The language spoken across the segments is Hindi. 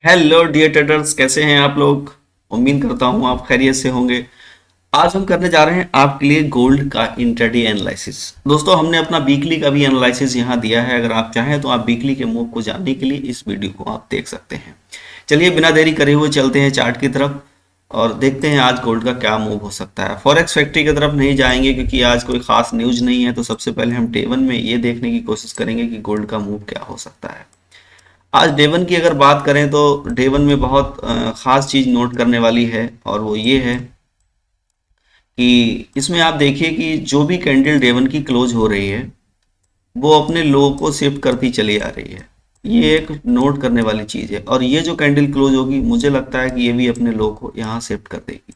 हेलो डियर ट्रेडर्स, कैसे हैं आप लोग। उम्मीद करता हूं आप खैरियत से होंगे। आज हम करने जा रहे हैं आपके लिए गोल्ड का इंट्राडे एनालिसिस। दोस्तों, हमने अपना वीकली का भी एनालिसिस यहां दिया है। अगर आप चाहें तो आप वीकली के मूव को जानने के लिए इस वीडियो को आप देख सकते हैं। चलिए बिना देरी करे हुए चलते हैं चार्ट की तरफ और देखते हैं आज गोल्ड का क्या मूव हो सकता है। फॉरेक्स फैक्ट्री की तरफ नहीं जाएंगे क्योंकि आज कोई खास न्यूज नहीं है। तो सबसे पहले हम डे वन में ये देखने की कोशिश करेंगे कि गोल्ड का मूव क्या हो सकता है। आज डे वन की अगर बात करें तो डे वन में बहुत खास चीज नोट करने वाली है और वो ये है कि इसमें आप देखिए कि जो भी कैंडल डे वन की क्लोज हो रही है वो अपने लो को शिफ्ट करती चली आ रही है। ये एक नोट करने वाली चीज है और ये जो कैंडल क्लोज होगी मुझे लगता है कि ये भी अपने लो को यहाँ शिफ्ट कर देगी,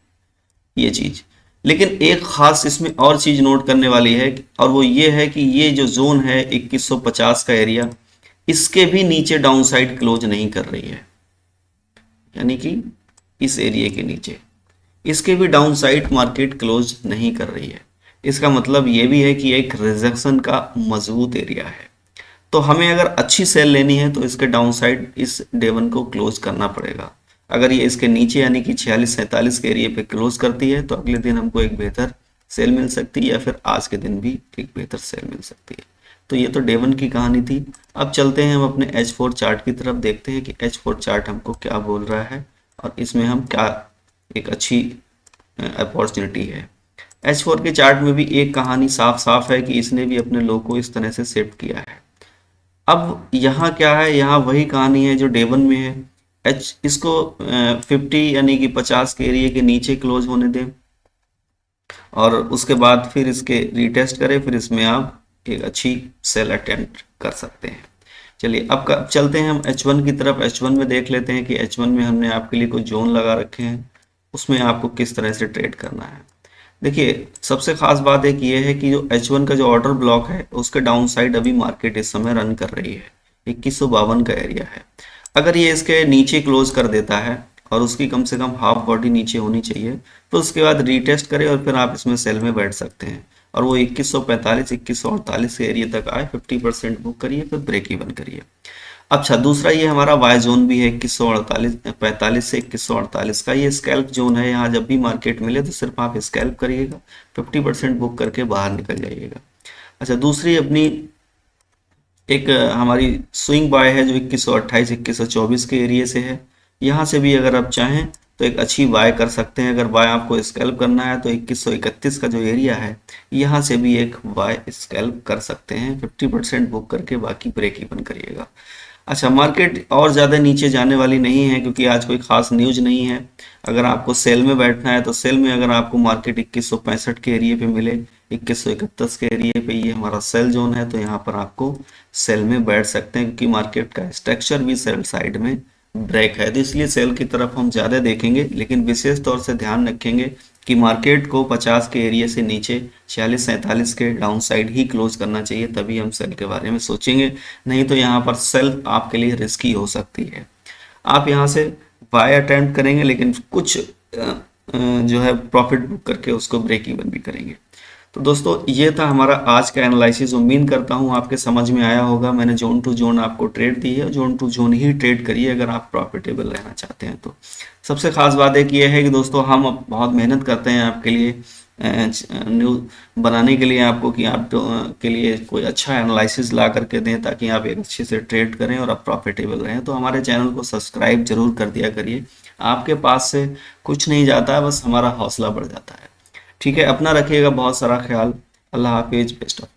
ये चीज। लेकिन एक खास इसमें और चीज नोट करने वाली है और वो ये है कि ये जो जोन है 2150 का एरिया, इसके भी नीचे डाउन साइड क्लोज नहीं कर रही है। यानी कि इस एरिया के नीचे इसके भी डाउन साइड मार्केट क्लोज नहीं कर रही है। इसका मतलब ये भी है कि एक रिजेक्शन का मजबूत एरिया है। तो हमें अगर अच्छी सेल लेनी है तो इसके डाउन साइड इस डे वन को क्लोज करना पड़ेगा। अगर ये इसके नीचे यानी कि 46-47 के एरिया पे क्लोज करती है तो अगले दिन हमको एक बेहतर सेल मिल सकती है या फिर आज के दिन भी एक बेहतर सेल मिल सकती है। तो ये तो डे वन की कहानी थी। अब चलते हैं हम अपने H4 चार्ट की तरफ, देखते हैं कि H4 चार्ट हमको क्या बोल रहा है और इसमें हम क्या एक अच्छी अपॉर्चुनिटी है। H4 के चार्ट में भी एक कहानी साफ साफ है कि इसने भी अपने लो को इस तरह से शिफ्ट किया है। अब यहाँ क्या है, यहाँ वही कहानी है जो डे वन में है। एच इसको 50 यानी कि 50 के एरिया के नीचे क्लोज होने दें और उसके बाद फिर इसके रीटेस्ट करें, फिर इसमें आप एक अच्छी सेल अटेम्प्ट कर सकते हैं। चलिए अब चलते हैं हम H1 की तरफ। H1 में देख लेते हैं कि H1 में हमने आपके लिए कुछ जोन लगा रखे हैं, उसमें आपको किस तरह से ट्रेड करना है। देखिए सबसे खास बात एक ये है कि जो H1 का जो ऑर्डर ब्लॉक है उसके डाउन साइड अभी मार्केट इस समय रन कर रही है। 2152 का एरिया है। अगर ये इसके नीचे क्लोज कर देता है और उसकी कम से कम हाफ बॉडी नीचे होनी चाहिए तो उसके बाद रीटेस्ट करें और फिर आप इसमें सेल में बैठ सकते हैं और वो 2145 2148 के एरिया तक आए, 50% बुक करिए फिर ब्रेक इवन करिए। अच्छा, दूसरा ये हमारा वाई जोन भी है 2145 से 2148 का। ये स्कैल्प जोन है। यहाँ जब भी मार्केट मिले तो सिर्फ आप स्कैल्प करिएगा, 50% बुक करके बाहर निकल जाइएगा। अच्छा, दूसरी अपनी एक हमारी स्विंग बाय है जो 2128 2124 के एरिया से है। यहाँ से भी अगर आप चाहें तो एक अच्छी बाय कर सकते हैं। अगर बाय आपको स्कैल्प करना है तो 2131 का जो एरिया है यहाँ से भी एक बाय स्कैल्प कर सकते हैं, 50% बुक करके बाकी ब्रेक इवन करिएगा। अच्छा, मार्केट और ज़्यादा नीचे जाने वाली नहीं है क्योंकि आज कोई खास न्यूज नहीं है। अगर आपको सेल में बैठना है तो सेल में अगर आपको मार्केट 2165 के एरिया पे मिले, 2131 के एरिया पे, ये हमारा सेल जोन है, तो यहाँ पर आपको सेल में बैठ सकते हैं क्योंकि मार्केट का स्ट्रक्चर भी सेल साइड में ब्रेक है। तो इसलिए सेल की तरफ हम ज़्यादा देखेंगे, लेकिन विशेष तौर से ध्यान रखेंगे कि मार्केट को 50 के एरिया से नीचे 46-47 के डाउन साइड ही क्लोज करना चाहिए, तभी हम सेल के बारे में सोचेंगे। नहीं तो यहाँ पर सेल आपके लिए रिस्की हो सकती है। आप यहाँ से बाय अटेम्प्ट करेंगे लेकिन कुछ जो है प्रॉफिट बुक करके उसको ब्रेक इवन भी करेंगे। तो दोस्तों ये था हमारा आज का एनालिसिस। उम्मीद करता हूँ आपके समझ में आया होगा। मैंने जोन टू जोन आपको ट्रेड दी है, जोन टू जोन ही ट्रेड करिए अगर आप प्रॉफिटेबल रहना चाहते हैं तो। सबसे खास बात एक ये है कि दोस्तों हम बहुत मेहनत करते हैं आपके लिए न्यूज़ बनाने के लिए, आपको कि आप के लिए कोई अच्छा एनालिसिस ला करके दें ताकि आप एक अच्छे से ट्रेड करें और आप प्रॉफिटेबल रहें। तो हमारे चैनल को सब्सक्राइब जरूर कर दिया करिए। आपके पास से कुछ नहीं जाता है, बस हमारा हौसला बढ़ जाता है। ठीक है, अपना रखिएगा बहुत सारा ख्याल। अल्लाह हाफिज, बेस्ट ऑफ।